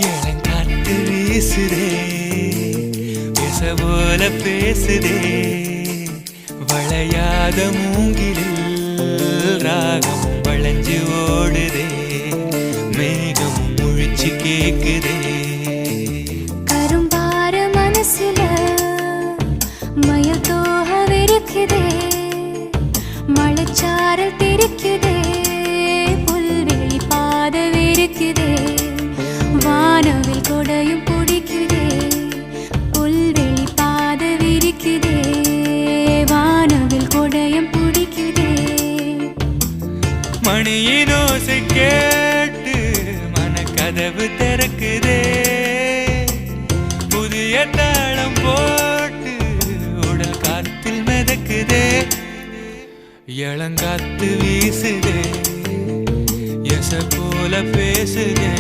இளங்காத்து வீசுதே பேச போல பேசுதே வளையாத மூங்கிலில் ராகம் வளைஞ்சு ஓடுதே மேகம் முழிச்சு கேக்குதே கரும்பார மனசுல மயில் தோகவிருக்குதே மழைச்சாரல் தெரிக்குதே புல்வெளி பாதவிருக்குதே வானவில் கொடையும் பிடிக்குதே புல்வெளி பாதவிருக்குதே வானவில் கொடையும் பிடிக்குதே மணியின் ஓசை கேட்டு மனக்கதவு திறக்குதே புதிய தாளம் போட்டு உடல் காத்தில் மிதக்குதே இளங்காத்து வீசுதே எச போல பேசுதே